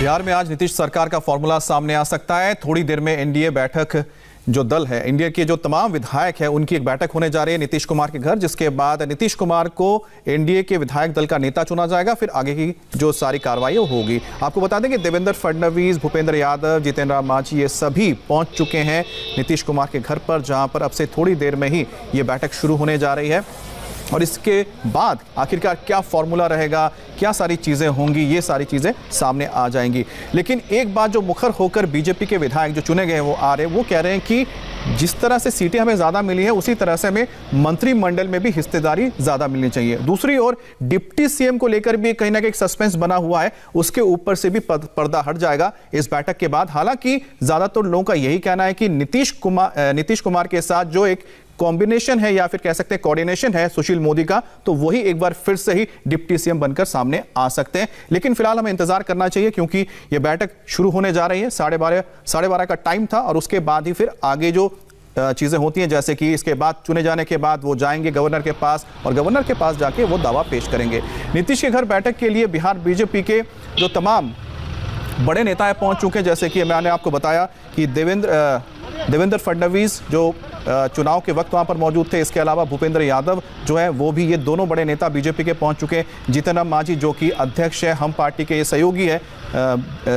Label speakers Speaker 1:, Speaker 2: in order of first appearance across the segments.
Speaker 1: बिहार में आज नीतीश सरकार का फॉर्मूला सामने आ सकता है। थोड़ी देर में एनडीए बैठक जो दल है, एनडीए के जो तमाम विधायक है, उनकी एक बैठक होने जा रही है नीतीश कुमार के घर, जिसके बाद नीतीश कुमार को एनडीए के विधायक दल का नेता चुना जाएगा। फिर आगे की जो सारी कार्रवाई होगी। आपको बता दें कि देवेंद्र फडणवीस, भूपेंद्र यादव, जितेंद्र राम मांझी ये सभी पहुंच चुके हैं नीतीश कुमार के घर पर, जहां पर अब से थोड़ी देर में ही ये बैठक शुरू होने जा रही है। और इसके बाद आखिरकार क्या फॉर्मूला रहेगा, क्या सारी चीज़ें होंगी, ये सारी चीज़ें सामने आ जाएंगी। लेकिन एक बात जो मुखर होकर बीजेपी के विधायक जो चुने गए वो आ रहे, वो कह रहे हैं कि जिस तरह से सीटें हमें ज़्यादा मिली है, उसी तरह से हमें मंत्रिमंडल में भी हिस्सेदारी ज़्यादा मिलनी चाहिए। दूसरी ओर डिप्टी सीएम को लेकर भी कहीं ना कहीं सस्पेंस बना हुआ है, उसके ऊपर से भी पर्दा हट जाएगा इस बैठक के बाद। हालांकि ज़्यादातर लोगों का यही कहना है कि नीतीश कुमार के साथ जो एक कॉम्बिनेशन है या फिर कह सकते हैं कोऑर्डिनेशन है सुशील मोदी का, तो वही एक बार फिर से ही डिप्टी सीएम बनकर सामने आ सकते हैं। लेकिन फिलहाल हमें इंतजार करना चाहिए, क्योंकि यह बैठक शुरू होने जा रही है। 12:30 का टाइम था, और उसके बाद ही फिर आगे जो चीजें होती हैं, जैसे कि इसके बाद चुने जाने के बाद वो जाएंगे गवर्नर के पास, और गवर्नर के पास जाके वो दावा पेश करेंगे। नीतीश के घर बैठक के लिए बिहार बीजेपी के जो तमाम बड़े नेता पहुंच चुके हैं। जैसे कि मैंने आपको बताया कि देवेंद्र फडणवीस जो चुनाव के वक्त वहां पर मौजूद थे। इसके अलावा भूपेंद्र यादव जो है वो भी, ये दोनों बड़े नेता बीजेपी के पहुंच चुके हैं। जितेंद्र राम मांझी जो कि अध्यक्ष है, हम पार्टी के ये सहयोगी है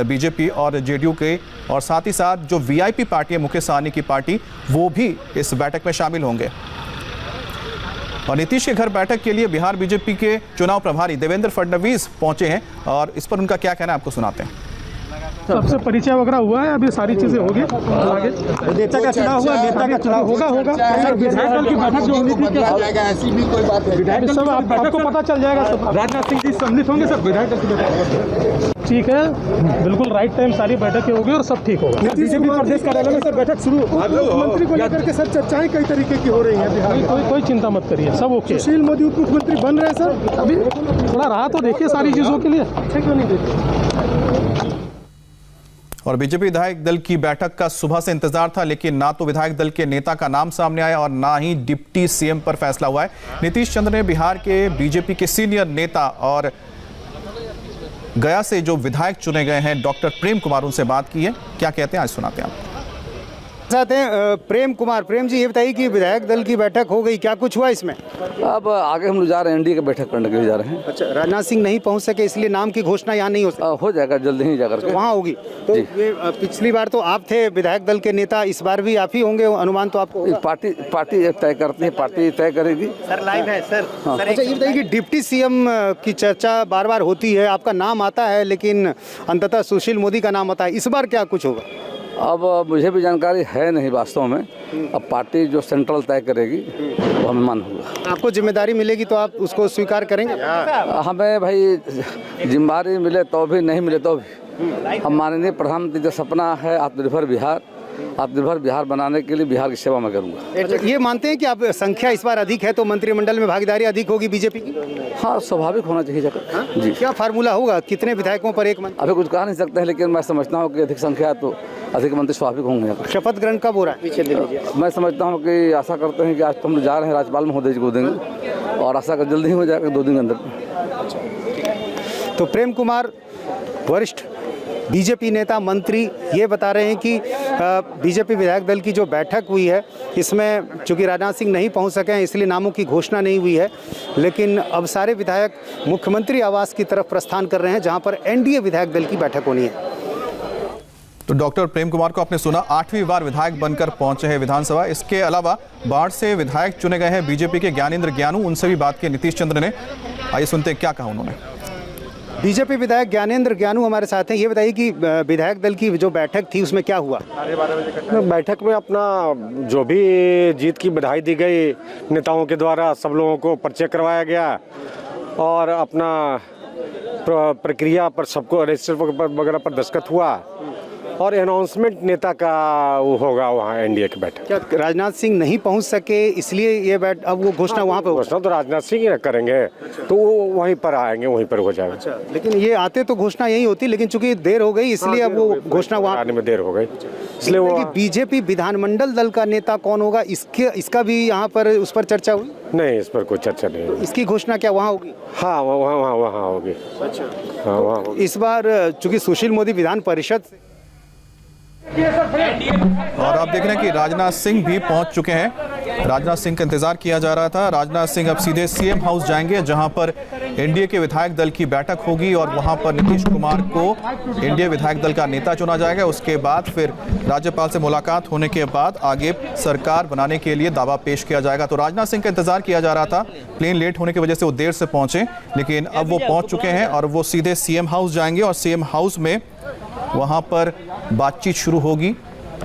Speaker 1: बीजेपी और जेडीयू के, और साथ ही साथ जो वीआईपी पार्टी है मुकेश सहनी की पार्टी, वो भी इस बैठक में शामिल होंगे। और नीतीश के घर बैठक के लिए बिहार बीजेपी के चुनाव प्रभारी देवेंद्र फडणवीस पहुंचे हैं, और इस पर उनका क्या कहना है आपको सुनाते हैं।
Speaker 2: सबसे परिचय वगैरह हुआ है, अभी सारी चीजें होगी। आगे नेता का चुनाव हुआ, नेता का चुनाव होगा। विधायक दल की बैठक जो होनी थी, क्या ऐसी भी कोई बात है? विधायक सब आपको पता चल जाएगा। सब राजनाथ सिंह जी सम्मिलित होंगे सर विधायक दल की बैठक। ठीक है, बिल्कुल राइट टाइम सारी बैठकें होगी और सब ठीक होगा। बीजेपी प्रदेश कार्यालय में सर बैठक शुरू, मुख्यमंत्री को लेकर के सर चर्चाएं कई तरीके की हो रही है बिहार में। कोई चिंता मत करिए, सब ओके। सुशील मोदी उप मुख्यमंत्री बन रहे हैं सर, अभी थोड़ा राह तो देखिए सारी चीजों के लिए। क्यों नहीं देखिए?
Speaker 1: और बीजेपी विधायक दल की बैठक का सुबह से इंतजार था, लेकिन ना तो विधायक दल के नेता का नाम सामने आया और ना ही डिप्टी सीएम पर फैसला हुआ है। नीतीश चंद्र ने बिहार के बीजेपी के सीनियर नेता और गया से जो विधायक चुने गए हैं डॉक्टर प्रेम कुमार, उनसे बात की है। क्या कहते हैं आज सुनाते हैं आपको।
Speaker 3: साथ हैं प्रेम कुमार। प्रेम जी, ये बताइए कि विधायक दल की बैठक हो गई, क्या कुछ हुआ इसमें?
Speaker 4: अब आगे हम लोग जा रहे हैं, एनडीए की बैठक करने के लिए जा रहे हैं।
Speaker 3: अच्छा, राजनाथ सिंह नहीं पहुंच सके इसलिए नाम की घोषणा यहाँ नहीं
Speaker 4: हो जाएगा, जल्दी ही जाकर के
Speaker 3: वहाँ होगी। तो ये पिछली बार तो आप थे विधायक दल के नेता, इस बार भी आप ही होंगे, अनुमान तो आपको?
Speaker 4: पार्टी तय करती है, पार्टी तय करेगी।
Speaker 3: सर लाइव है सर। अच्छा, ये बताइए कि डिप्टी सीएम की चर्चा बार बार होती है, आपका नाम आता है, लेकिन अंततः सुशील मोदी का नाम आता है। इस बार क्या कुछ होगा?
Speaker 4: अब मुझे भी जानकारी है नहीं वास्तव में। अब पार्टी जो सेंट्रल तय करेगी वो हमें मान होगा।
Speaker 3: आपको जिम्मेदारी मिलेगी तो आप उसको स्वीकार करेंगे?
Speaker 4: हमें भाई जिम्मेदारी मिले तो भी, नहीं मिले तो भी, हम माननीय प्रधानमंत्री का सपना है आत्मनिर्भर बिहार बनाने के लिए बिहार की सेवा मैं करूँगा।
Speaker 3: ये मानते हैं कि आप संख्या इस बार अधिक है तो मंत्रिमंडल में भागीदारी अधिक होगी बीजेपी की?
Speaker 4: हाँ, स्वाभाविक होना चाहिए जाकर। जी,
Speaker 3: क्या फार्मूला होगा, कितने विधायकों पर एक मंत्री?
Speaker 4: अभी कुछ कह नहीं सकते हैं, लेकिन मैं समझता हूँ कि अधिक संख्या तो अधिक मंत्री स्वाभाविक होंगे।
Speaker 3: शपथ ग्रहण कब हो रहा है?
Speaker 4: मैं समझता हूँ कि आशा करते हैं कि आज तो हम जा रहे हैं, राज्यपाल महोदय जी को देंगे, और आशा कर जल्दी ही हो जाएगा 2 दिन के अंदर।
Speaker 3: तो प्रेम कुमार, वरिष्ठ बीजेपी नेता, मंत्री, ये बता रहे हैं कि बीजेपी विधायक दल की जो बैठक हुई है, इसमें चूंकि राजनाथ सिंह नहीं पहुंच सके हैं इसलिए नामों की घोषणा नहीं हुई है, लेकिन अब सारे विधायक मुख्यमंत्री आवास की तरफ प्रस्थान कर रहे हैं, जहां पर एनडीए विधायक दल की बैठक होनी है।
Speaker 1: तो डॉक्टर प्रेम कुमार को आपने सुना, 8वीं बार विधायक बनकर पहुंचे हैं विधानसभा। इसके अलावा बाढ़ से विधायक चुने गए हैं बीजेपी के ज्ञानेंद्र ज्ञानू, उनसे भी बात की नीतीश चंद्र ने। आइए सुनते हैं क्या कहा उन्होंने।
Speaker 3: बीजेपी विधायक ज्ञानेंद्र ज्ञानू हमारे साथ हैं। ये बताइए कि विधायक दल की जो बैठक थी उसमें क्या हुआ?
Speaker 5: बैठक में अपना जो भी जीत की बधाई दी गई नेताओं के द्वारा, सब लोगों को परिचय करवाया गया, और अपना प्रक्रिया पर सबको रजिस्टर वगैरह पर दस्तखत हुआ, और अनाउंसमेंट नेता का वो होगा वहाँ एनडीए की बैठक।
Speaker 3: क्या राजनाथ सिंह नहीं पहुँच सके इसलिए ये अब वो घोषणा वहाँ पे?
Speaker 5: घोषणा तो राजनाथ सिंह ही करेंगे। तो वो वहीं पर आएंगे, वहीं पर हो जाएगा।
Speaker 3: अच्छा, लेकिन ये आते तो घोषणा यही होती, लेकिन चूंकि देर हो गई इसलिए अब वो घोषणा वहाँ
Speaker 5: आने में देर हो गई, इसलिए वो।
Speaker 3: बीजेपी विधानमंडल दल का नेता कौन होगा, इसका भी यहाँ पर उस पर चर्चा हुई?
Speaker 5: नहीं, इस पर कोई चर्चा नहीं होगी।
Speaker 3: इसकी घोषणा क्या वहाँ होगी?
Speaker 5: हाँ, वहाँ होगी।
Speaker 3: अच्छा,
Speaker 5: हाँ, वहाँ होगी।
Speaker 3: इस बार चूंकि सुशील मोदी विधान परिषद से
Speaker 1: और आप देख रहे हैं कि राजनाथ सिंह भी पहुंच चुके हैं। राजनाथ सिंह का इंतजार किया जा रहा था। राजनाथ सिंह अब सीधे सीएम हाउस जाएंगे, जहां पर एनडीए के विधायक दल की बैठक होगी और वहां पर नीतीश कुमार को एनडीए विधायक दल का नेता चुना जाएगा। उसके बाद फिर राज्यपाल से मुलाकात होने के बाद आगे सरकार बनाने के लिए दावा पेश किया जाएगा। तो राजनाथ सिंह का इंतजार किया जा रहा था। प्लेन लेट होने की वजह से वो देर से पहुंचे, लेकिन अब वो पहुंच चुके हैं और वो सीधे सीएम हाउस जाएंगे और सीएम हाउस में वहां पर बातचीत शुरू होगी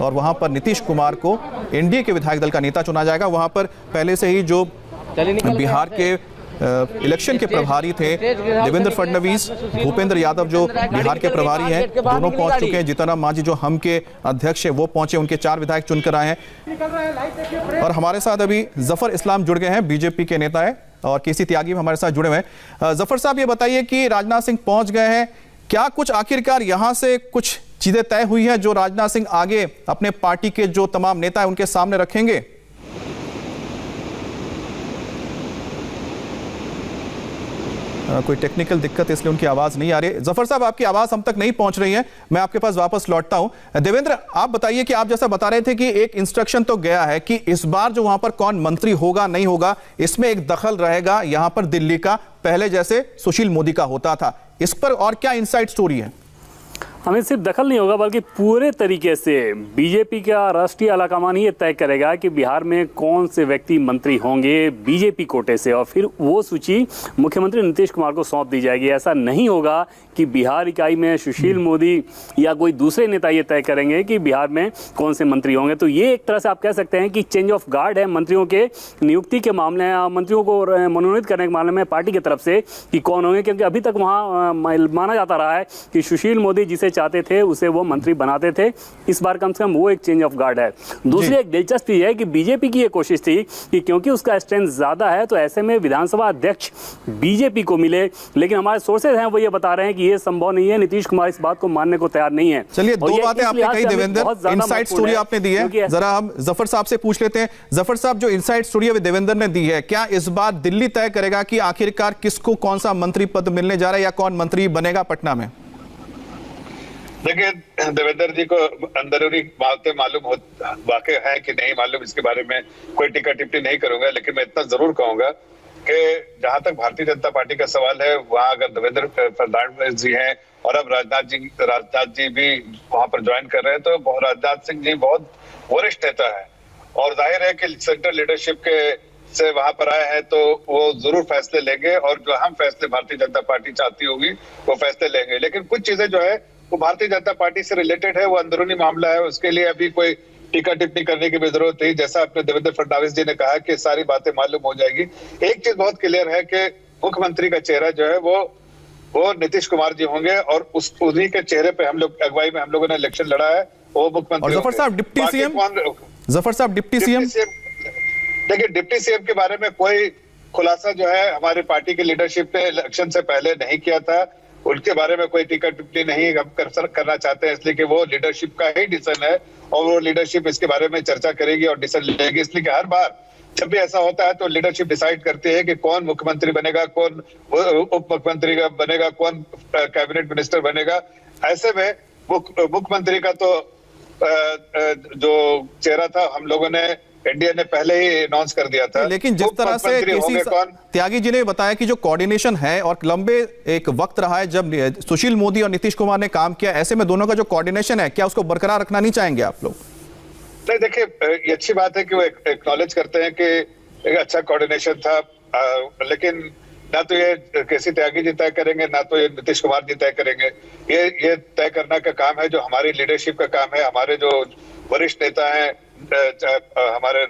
Speaker 1: और वहां पर नीतीश कुमार को एनडीए के विधायक दल का नेता चुना जाएगा। वहां पर पहले से ही जो बिहार के इलेक्शन के प्रभारी थे देवेंद्र फडणवीस, भूपेंद्र यादव जो बिहार के प्रभारी हैं, दोनों पहुंच चुके हैं। जीतन राम मांझी जो हम के अध्यक्ष हैं वो पहुंचे, उनके 4 विधायक चुनकर आए हैं। और हमारे साथ अभी जफर इस्लाम जुड़ गए हैं, बीजेपी के नेता है, और केसी त्यागी भी हमारे साथ जुड़े हुए हैं। जफर साहब, ये बताइए कि राजनाथ सिंह पहुंच गए हैं, क्या कुछ आखिरकार यहां से कुछ चीजें तय हुई हैं जो राजनाथ सिंह आगे अपने पार्टी के जो तमाम नेता हैं उनके सामने रखेंगे? कोई टेक्निकल दिक्कत, इसलिए उनकी आवाज नहीं आ रही। जफर साहब, आपकी आवाज हम तक नहीं पहुंच रही है, मैं आपके पास वापस लौटता हूं। देवेंद्र, आप बताइए कि आप जैसा बता रहे थे कि एक इंस्ट्रक्शन तो गया है कि इस बार जो वहां पर कौन मंत्री होगा नहीं होगा, इसमें एक दखल रहेगा यहां पर दिल्ली का, पहले जैसे सुशील मोदी का होता था। इस पर और क्या इनसाइड स्टोरी है?
Speaker 6: हमें सिर्फ दखल नहीं होगा बल्कि पूरे तरीके से बीजेपी का राष्ट्रीय आलाकमान ही ये तय करेगा कि बिहार में कौन से व्यक्ति मंत्री होंगे बीजेपी कोटे से, और फिर वो सूची मुख्यमंत्री नीतीश कुमार को सौंप दी जाएगी। ऐसा नहीं होगा कि बिहार इकाई में सुशील मोदी या कोई दूसरे नेता ये तय करेंगे कि बिहार में कौन से मंत्री होंगे। तो ये एक तरह से आप कह सकते हैं कि चेंज ऑफ गार्ड है मंत्रियों के नियुक्ति के मामले में, मंत्रियों को मनोनीत करने के मामले में पार्टी की तरफ से कि कौन होंगे, क्योंकि अभी तक वहाँ माना जाता रहा है कि सुशील मोदी जिसे चाहते थे उसे वो मंत्री बनाते थे। इस बार कम से कम वो एक चेंज ऑफ गार्ड है। दूसरी एक दिलचस्पी है कि बीजेपी की ये कोशिश थी कि क्योंकि उसका स्ट्रेंथ ज्यादा है तो ऐसे में विधानसभा अध्यक्ष बीजेपी को मिले, लेकिन हमारे सोर्सेज हैं वो ये बता रहे हैं कि ये संभव नहीं है। नीतीश कुमार इस बात को मानने को तैयार नहीं है।
Speaker 1: चलिए, 2 बातें आपने कही देवेंद्र, इनसाइड स्टोरी आपने दी है, जरा हम जफर साहब से पूछ लेते हैं। जफर साहब, जो इनसाइड स्टोरी अभी देवेंद्र ने दी है, क्या इस बार दिल्ली तय करेगा कि आखिरकार किसको कौन सा मंत्री पद मिलने जा रहा है या कौन मंत्री बनेगा पटना में?
Speaker 7: देखिए, देवेंद्र जी को अंदरूनी बातें मालूम हो वाकई है कि नहीं मालूम, इसके बारे में कोई टीका टिप्पणी नहीं करूंगा, लेकिन मैं इतना जरूर कहूंगा कि जहां तक भारतीय जनता पार्टी का सवाल है, वहां अगर देवेंद्र फडणवीस जी हैं और अब राजनाथ जी भी वहां पर ज्वाइन कर रहे हैं, तो राजनाथ सिंह जी बहुत वरिष्ठ नेता है और जाहिर है कि सेंट्रल लीडरशिप के से वहां पर आए हैं तो वो जरूर फैसले लेंगे और जो अहम फैसले भारतीय जनता पार्टी चाहती होगी वो फैसले लेंगे। लेकिन कुछ चीजें जो है वो भारतीय जनता पार्टी से रिलेटेड है, वो अंदरूनी मामला है, उसके लिए अभी कोई टीका टिप्पणी करने की भी जरूरत नहीं। जैसा अपने देवेंद्र फडणवीस जी ने कहा कि सारी बातें मालूम हो जाएगी। एक चीज बहुत क्लियर है कि मुख्यमंत्री का चेहरा जो है वो नीतीश कुमार जी होंगे और उन्हीं के चेहरे पे हम लोग अगुवाई में हम लोगों ने इलेक्शन लड़ा है, वो मुख्यमंत्री।
Speaker 1: जफर साहब, डिप्टी सीएम, जफर साहब डिप्टी सीएम,
Speaker 7: देखिए डिप्टी सीएम के बारे में कोई खुलासा जो है हमारी पार्टी की लीडरशिप ने इलेक्शन से पहले नहीं किया था, उनके बारे में कोई टिकट टिप्पणी नहीं हम करना चाहते हैं, इसलिए कि वो लीडरशिप का ही डिसीजन है और वो लीडरशिप इसके बारे में चर्चा करेगी और डिसीजन लेगी। इसलिए कि हर बार जब भी ऐसा होता है तो लीडरशिप डिसाइड करती है कि कौन मुख्यमंत्री बनेगा, कौन उप मुख्यमंत्री बनेगा, कौन कैबिनेट मिनिस्टर बनेगा। ऐसे में मुख्यमंत्री का तो जो चेहरा था हम लोगों ने इंडिया ने पहले ही अनाउंस कर दिया था।
Speaker 1: लेकिन जिस तरह से त्यागी जी ने बताया कि जो कोऑर्डिनेशन है और लंबे एक वक्त रहा है जब सुशील मोदी और नीतीश कुमार ने काम किया, ऐसे में दोनों का जो कोऑर्डिनेशन है क्या उसको बरकरार रखना नहीं चाहेंगे आप लोग?
Speaker 7: नहीं, देखिए ये अच्छी बात है कि वो एक्नॉलेज करते हैं कि एक अच्छा कोऑर्डिनेशन था, लेकिन ना तो ये केसी त्यागी जी तय करेंगे ना तो ये नीतीश कुमार जी तय करेंगे। ये तय करना का काम है जो हमारी लीडरशिप का काम है। हमारे जो वरिष्ठ नेता हैं, हमारे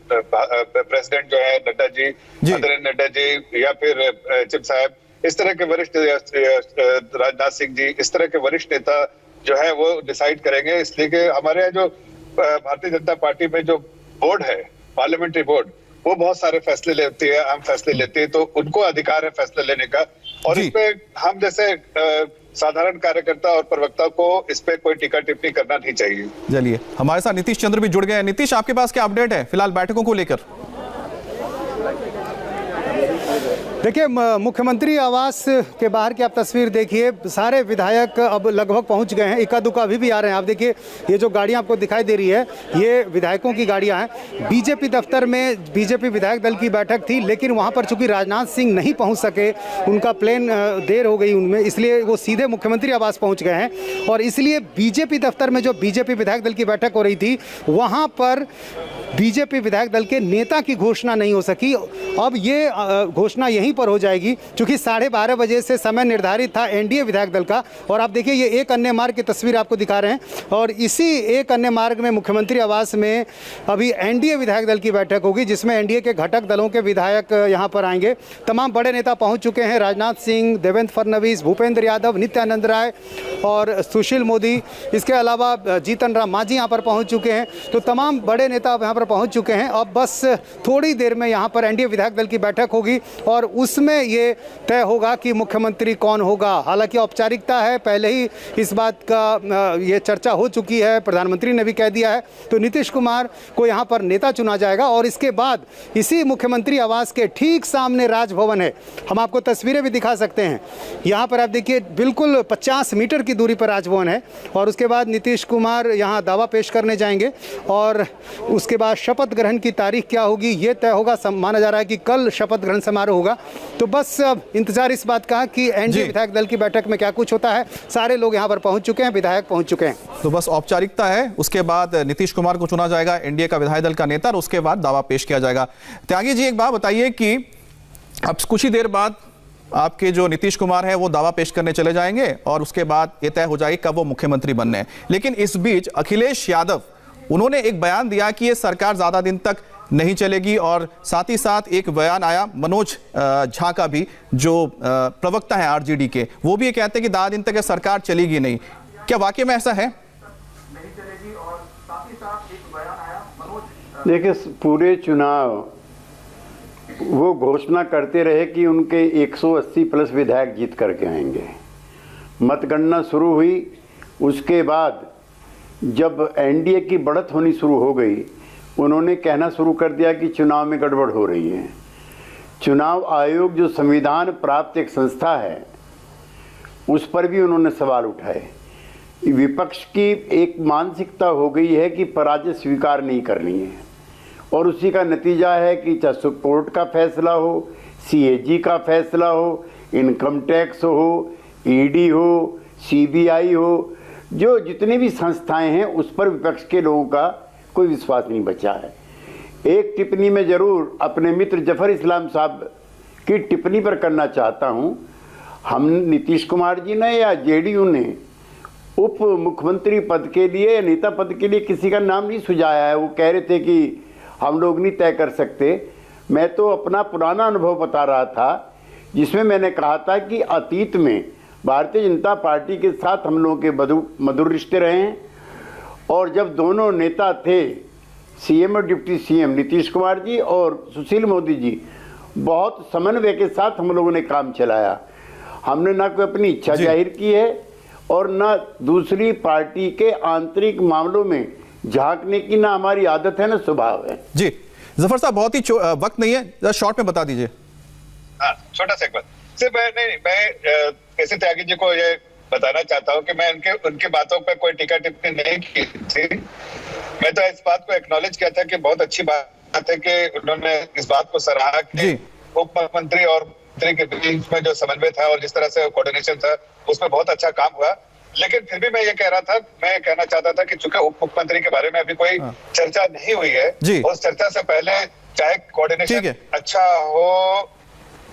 Speaker 7: प्रेसिडेंट जो है नड्डा जी, आदरणीय नड्डा जी, या फिर चिप साहब, इस तरह के वरिष्ठ, राजनाथ सिंह जी, इस तरह के वरिष्ठ नेता जो है वो डिसाइड करेंगे। इसलिए कि हमारे यहाँ जो भारतीय जनता पार्टी में जो बोर्ड है, पार्लियामेंट्री बोर्ड, वो बहुत सारे फैसले लेती है, अहम फैसले लेती है, तो उनको अधिकार है फैसले लेने का और इस पे हम जैसे साधारण कार्यकर्ता और प्रवक्ता को इस पे कोई टीका टिप्पणी करना नहीं चाहिए।
Speaker 1: चलिए, हमारे साथ नीतीश चंद्र भी जुड़ गए हैं। नीतीश, आपके पास क्या अपडेट है फिलहाल बैठकों को लेकर?
Speaker 3: देखिए, मुख्यमंत्री आवास के बाहर की आप तस्वीर देखिए, सारे विधायक अब लगभग पहुंच गए हैं, इक्का दुक्का अभी भी आ रहे हैं। आप देखिए, ये जो गाड़ियां आपको दिखाई दे रही है, ये विधायकों की गाड़ियां हैं। बीजेपी दफ्तर में बीजेपी विधायक दल की बैठक थी, लेकिन वहां पर चूंकि राजनाथ सिंह नहीं पहुंच सके, उनका प्लेन देर हो गई उनमें, इसलिए वो सीधे मुख्यमंत्री आवास पहुंच गए हैं। और इसलिए बीजेपी दफ्तर में जो बीजेपी विधायक दल की बैठक हो रही थी, वहाँ पर बीजेपी विधायक दल के नेता की घोषणा नहीं हो सकी। अब ये घोषणा यहीं पर हो जाएगी, क्योंकि 12:30 बजे से समय निर्धारित था एनडीए विधायक दल का। और आप देखिए, ये एक अन्य मार्ग की तस्वीर आपको दिखा रहे हैं, और इसी एक अन्य मार्ग में मुख्यमंत्री आवास में अभी एनडीए विधायक दल की बैठक होगी, जिसमें एनडीए के घटक दलों के विधायक यहाँ पर आएंगे। तमाम बड़े नेता पहुँच चुके हैं, राजनाथ सिंह, देवेंद्र फडणवीस, भूपेंद्र यादव, नित्यानंद राय और सुशील मोदी। इसके अलावा जीतन राम मांझी यहाँ पर पहुँच चुके हैं। तो तमाम बड़े नेता यहाँ पर पहुँच चुके हैं। अब बस थोड़ी देर में यहाँ पर एनडीए विधायक दल की बैठक होगी और उसमें ये तय होगा कि मुख्यमंत्री कौन होगा। हालांकि औपचारिकता है, पहले ही इस बात का ये चर्चा हो चुकी है, प्रधानमंत्री ने भी कह दिया है। तो नीतीश कुमार को यहाँ पर नेता चुना जाएगा और इसके बाद इसी मुख्यमंत्री आवास के ठीक सामने राजभवन है। हम आपको तस्वीरें भी दिखा सकते हैं। यहाँ पर आप देखिए, बिल्कुल 50 मीटर की दूरी पर राजभवन है। और उसके बाद नीतीश कुमार यहाँ दावा पेश करने जाएंगे और उसके बाद शपथ ग्रहण की तारीख क्या होगी ये तय होगा। माना जा रहा है कि कल शपथ ग्रहण समारोह होगा। तो बस अब इंतजार इस बात का कि एनडीए विधायक दल की बैठक में क्या कुछ होता है। सारे लोग यहाँ पर पहुंच चुके हैं, विधायक पहुंच चुके हैं।
Speaker 1: तो बस औपचारिकता है, उसके बाद नीतीश कुमार को चुना जाएगा एनडीए का विधायक दल का नेता और उसके बाद दावा पेश किया जाएगा। त्यागी जी, एक बात बताइए कि अब कुछ ही देर बाद आपके जो नीतीश कुमार है वो दावा पेश करने चले जाएंगे और उसके बाद ये तय हो जाएगी कब वो मुख्यमंत्री बनने हैं। लेकिन इस बीच अखिलेश यादव, उन्होंने एक बयान दिया कि ये सरकार ज्यादा दिन तक नहीं चलेगी और साथ ही साथ एक बयान आया मनोज झा का भी, जो प्रवक्ता है आरजेडी के, वो भी ये कहते हैं कि ज्यादा दिन तक ये सरकार चलेगी नहीं। क्या वाकई में ऐसा है?
Speaker 8: देखिए, पूरे चुनाव वो घोषणा करते रहे कि उनके 180 प्लस विधायक जीत करके आएंगे। मतगणना शुरू हुई, उसके बाद जब एनडीए की बढ़त होनी शुरू हो गई, उन्होंने कहना शुरू कर दिया कि चुनाव में गड़बड़ हो रही है। चुनाव आयोग जो संविधान प्राप्त एक संस्था है, उस पर भी उन्होंने सवाल उठाए। विपक्ष की एक मानसिकता हो गई है कि पराजय स्वीकार नहीं करनी है और उसी का नतीजा है कि चाहे सुप्रीम कोर्ट का फैसला हो, सीएजी का फैसला हो, इनकम टैक्स हो, ईडी हो, सीबीआई हो, जो जितनी भी संस्थाएं हैं उस पर विपक्ष के लोगों का कोई विश्वास नहीं बचा है। एक टिप्पणी में जरूर अपने मित्र जफर इस्लाम साहब की टिप्पणी पर करना चाहता हूं। हम नीतीश कुमार जी ने या जेडीयू ने उप मुख्यमंत्री पद के लिए या नेता पद के लिए किसी का नाम नहीं सुझाया है। वो कह रहे थे कि हम लोग नहीं तय कर सकते। मैं तो अपना पुराना अनुभव बता रहा था, जिसमें मैंने कहा था कि अतीत में भारतीय जनता पार्टी के साथ हम लोगों के मधुर रिश्ते रहे हैं और जब दोनों नेता थे, सीएम और डिप्टी सीएम नीतीश कुमार जी और सुशील मोदी जी, बहुत समन्वय के साथ हम लोगों ने काम चलाया। हमने ना कोई अपनी इच्छा जाहिर की है और ना दूसरी पार्टी के आंतरिक मामलों में झांकने की ना हमारी आदत है ना स्वभाव है।
Speaker 1: जी जफर साहब, बहुत ही वक्त नहीं है, शॉर्ट में बता दीजिए।
Speaker 7: हाँ, छोटा सा एक बात सिर्फ मैं कैसे त्यागी जी को ये बताना चाहता हूँ कि मैं उनकी बातों पर कोई टीका टिप्पणी नहीं की थी। मैं तो इस बात को एक्नॉलेज किया था कि बहुत अच्छी बात है कि उन्होंने इस बात को सराहा कि उप मुख्यमंत्री और मंत्री के बीच में जो समन्वय था और जिस तरह से कोऑर्डिनेशन था, उसमें बहुत अच्छा काम हुआ। लेकिन फिर भी मैं ये कहना चाहता था कि चूंकि उप मुख्यमंत्री के बारे में अभी कोई चर्चा नहीं हुई है, उस चर्चा से पहले चाहे कोऑर्डिनेशन अच्छा हो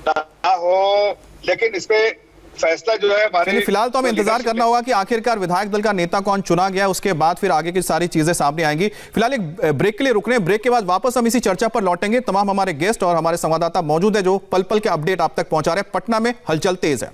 Speaker 7: ना हो, लेकिन इसपे फैसला जो है हमारे
Speaker 1: फिलहाल तो हमें इंतजार करना होगा कि आखिरकार विधायक दल का नेता कौन चुना गया, उसके बाद फिर आगे की सारी चीजें सामने आएंगी। फिलहाल एक ब्रेक के लिए रुकने, ब्रेक के बाद वापस हम इसी चर्चा पर लौटेंगे। तमाम हमारे गेस्ट और हमारे संवाददाता मौजूद है जो पल पल के अपडेट आप तक पहुंचा रहे हैं। पटना में हलचल तेज है।